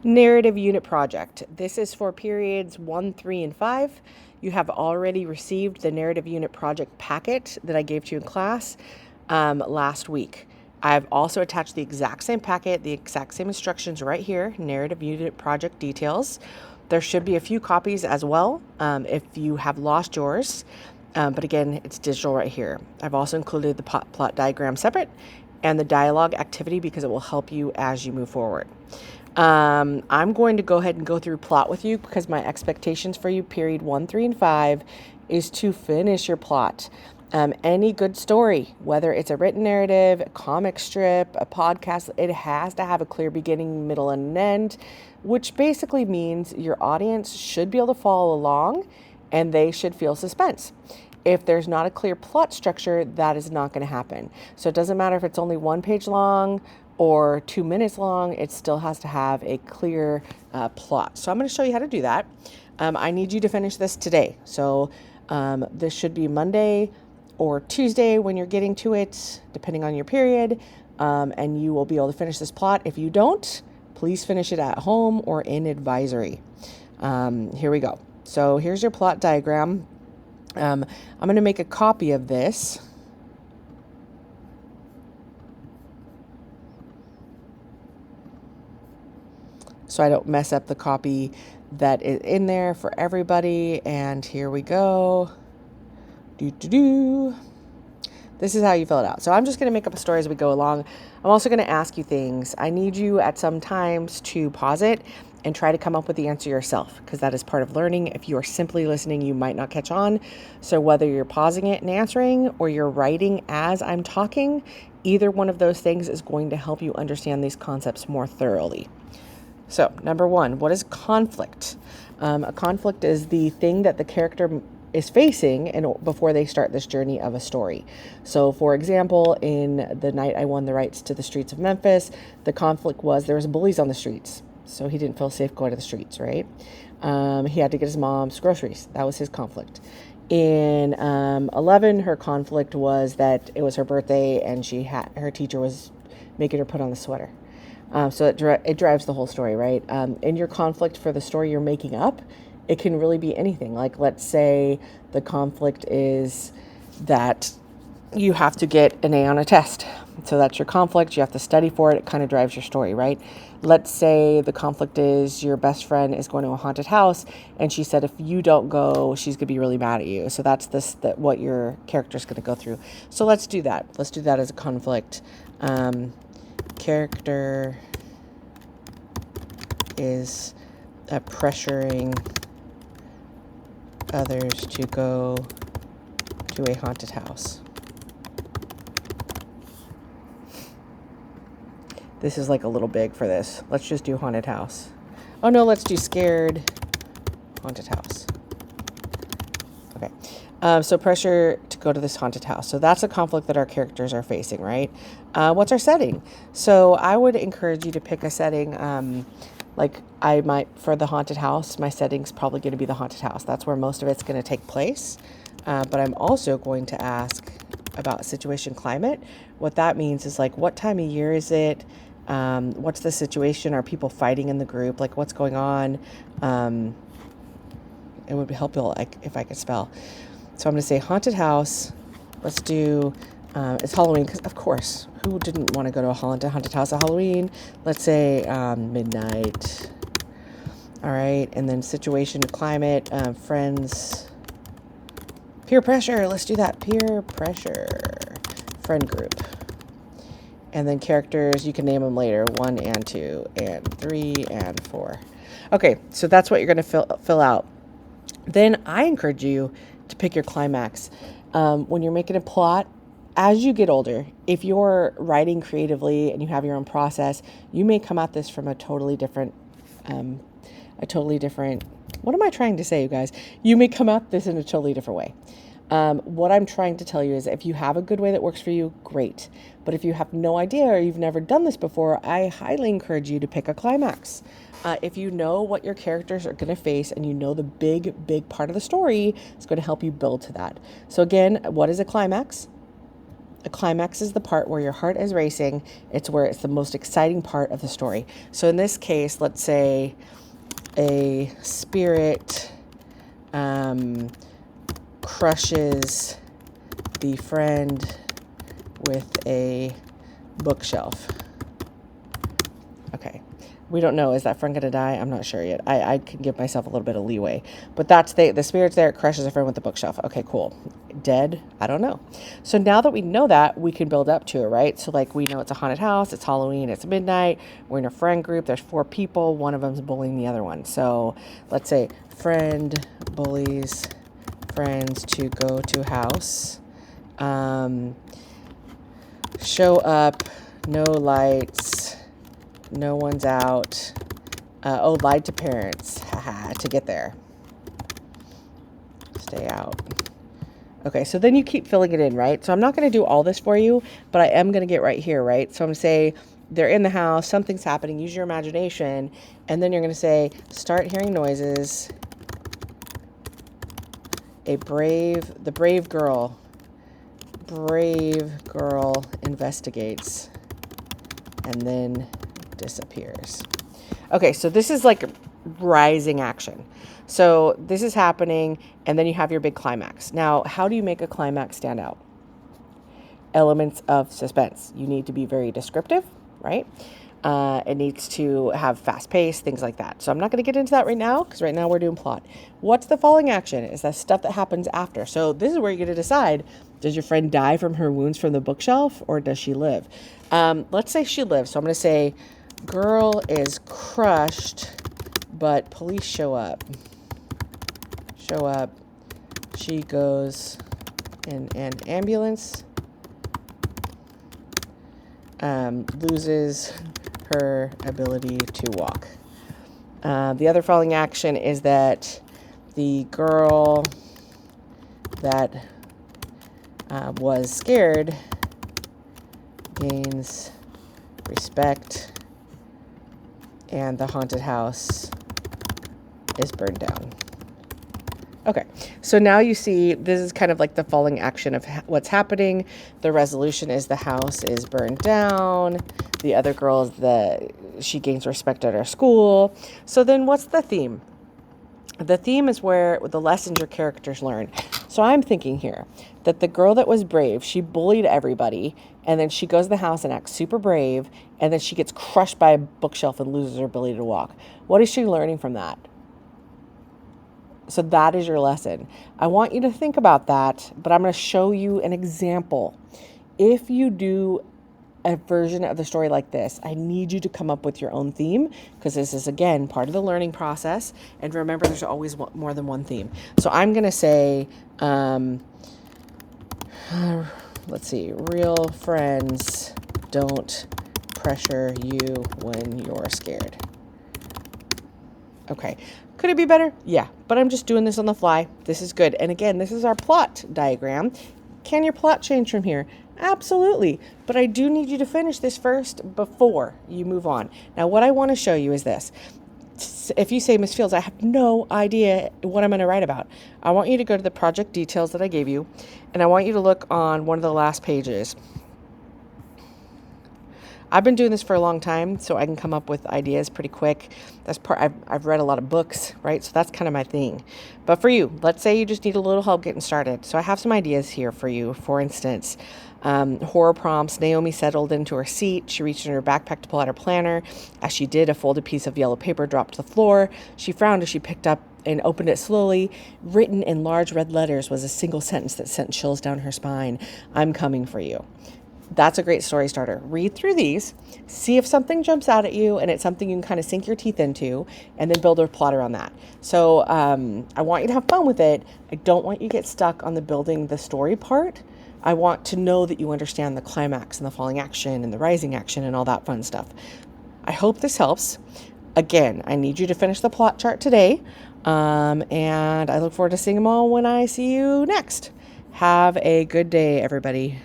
Narrative unit project. This is for periods 1, 3, and 5. You have already received the narrative unit project packet that I gave to you in class last week. I've also attached the exact same packet, the exact same instructions right here, narrative unit project details. There should be a few copies as well if you have lost yours. But again, it's digital right here. I've also included the plot diagram separate and the dialogue activity because it will help you as you move forward. I'm going to go ahead and go through plot with you because my expectations for you, period 1, 3, and 5, is to finish your plot. Any good story, whether it's a written narrative, a comic strip, a podcast, it has to have a clear beginning, middle, and an end, which basically means your audience should be able to follow along and they should feel suspense. If there's not a clear plot structure, that is not going to happen. So it doesn't matter if it's only 1 page long or 2 minutes long, it still has to have a clear plot. So I'm going to show you how to do that. I need you to finish this today. So this should be Monday or Tuesday when you're getting to it, depending on your period, and you will be able to finish this plot. If you don't, please finish it at home or in advisory. Here we go. So here's your plot diagram. I'm going to make a copy of this. So I don't mess up the copy that is in there for everybody. And here we go. This is how you fill it out. So I'm just going to make up a story as we go along. I'm also going to ask you things. I need you at some times to pause it and try to come up with the answer yourself, because that is part of learning. If you are simply listening, you might not catch on. So whether you're pausing it and answering or you're writing as I'm talking, either one of those things is going to help you understand these concepts more thoroughly. So, number 1, what is conflict? A conflict is the thing that the character is facing before they start this journey of a story. So, for example, in The Night I Won the Rights to the Streets of Memphis, the conflict was there was bullies on the streets. So he didn't feel safe going to the streets, right? He had to get his mom's groceries. That was his conflict. In 11, her conflict was that it was her birthday and her teacher was making her put on the sweater. So it drives the whole story, right? In your conflict for the story you're making up, it can really be anything. Like, let's say the conflict is that you have to get an A on a test. So that's your conflict. You have to study for it. It kind of drives your story, right? Let's say the conflict is your best friend is going to a haunted house, and she said if you don't go, she's going to be really mad at you. So that's what your character is going to go through. So let's do that. Let's do that as a conflict. Character is pressuring others to go to a haunted house. This is like a little big for this. Let's just do haunted house. Oh no, let's do scared haunted house. Okay. So pressure to go to this haunted house. So that's a conflict that our characters are facing, right? What's our setting? So I would encourage you to pick a setting. For the haunted house, my setting's probably going to be the haunted house. That's where most of it's going to take place. But I'm also going to ask about situation climate. What that means is like, what time of year is it? What's the situation? Are people fighting in the group? Like, what's going on? It would be helpful if I could spell. So I'm going to say haunted house. Let's do, it's Halloween, because of course, who didn't want to go to a haunted house at Halloween? Let's say midnight. All right, and then situation, climate, friends, peer pressure. Let's do that, peer pressure, friend group. And then characters, you can name them later, 1 and 2 and 3 and 4. Okay, so that's what you're going to fill out. Then I encourage you to pick your climax. When you're making a plot, as you get older, if you're writing creatively and you have your own process, you may come at this from a totally different, what am I trying to say, you guys? You may come at this in a totally different way. What I'm trying to tell you is if you have a good way that works for you, great. But if you have no idea or you've never done this before, I highly encourage you to pick a climax. If you know what your characters are going to face and you know the big part of the story, it's going to help you build to that. So again, what is a climax? A climax is the part where your heart is racing. It's where it's the most exciting part of the story. So in this case, let's say a spirit crushes the friend with a bookshelf. Okay. We don't know. Is that friend going to die? I'm not sure yet. I can give myself a little bit of leeway. But that's the spirit's there. It crushes a friend with the bookshelf. Okay, cool. Dead? I don't know. So now that we know that, we can build up to it, right? So like we know it's a haunted house. It's Halloween. It's midnight. We're in a friend group. There's 4 people. One of them's bullying the other one. So let's say friend bullies friends to go to house. Show up. No lights. No one's out. Lied to parents. Haha, to get there. Stay out. Okay, so then you keep filling it in, right? So I'm not going to do all this for you, but I am going to get right here, right? So I'm going to say they're in the house, something's happening, use your imagination, and then you're going to say, start hearing noises. The brave girl investigates and then disappears. Okay, so this is like rising action. So this is happening, and then you have your big climax. Now, how do you make a climax stand out? Elements of suspense. You need to be very descriptive, right? It needs to have fast pace, things like that. So I'm not going to get into that right now, because right now we're doing plot. What's the following action? Is that stuff that happens after. So this is where you're going to decide, does your friend die from her wounds from the bookshelf, or does she live? Let's say she lives. So I'm going to say, girl is crushed, but police show up. She goes in an ambulance. Loses her ability to walk. The other following action is that the girl that was scared gains respect, and the haunted house is burned down. Okay, so now you see this is kind of like the following action of what's happening. The resolution is the house is burned down. The other girl, she gains respect at her school. So then what's the theme? The theme is where the lessons your characters learn. So I'm thinking here that the girl that was brave, she bullied everybody, and then she goes to the house and acts super brave, and then she gets crushed by a bookshelf and loses her ability to walk. What is she learning from that? So that is your lesson. I want you to think about that, but I'm going to show you an example. If you do a version of the story like this, I need you to come up with your own theme, because this is, again, part of the learning process. And remember, there's always more than one theme. So I'm going to say, let's see, real friends don't pressure you when you're scared. Okay. Could it be better? Yeah, but I'm just doing this on the fly. This is good. And again, this is our plot diagram. Can your plot change from here? Absolutely. But I do need you to finish this first before you move on. Now, what I want to show you is this. If you say, Miss Fields, I have no idea what I'm going to write about, I want you to go to the project details that I gave you, and I want you to look on one of the last pages. I've been doing this for a long time, so I can come up with ideas pretty quick. I've read a lot of books, right? So that's kind of my thing. But for you, let's say you just need a little help getting started. So I have some ideas here for you. For instance, horror prompts. Naomi settled into her seat. She reached in her backpack to pull out her planner. As she did, a folded piece of yellow paper dropped to the floor. She frowned as she picked up and opened it slowly. Written in large red letters was a single sentence that sent chills down her spine. I'm coming for you. That's a great story starter. Read through these, see if something jumps out at you and it's something you can kind of sink your teeth into, and then build a plot around that. So I want you to have fun with it. I don't want you to get stuck on the building the story part. I want to know that you understand the climax and the falling action and the rising action and all that fun stuff. I hope this helps. Again, I need you to finish the plot chart today, and I look forward to seeing them all when I see you next. Have a good day, everybody.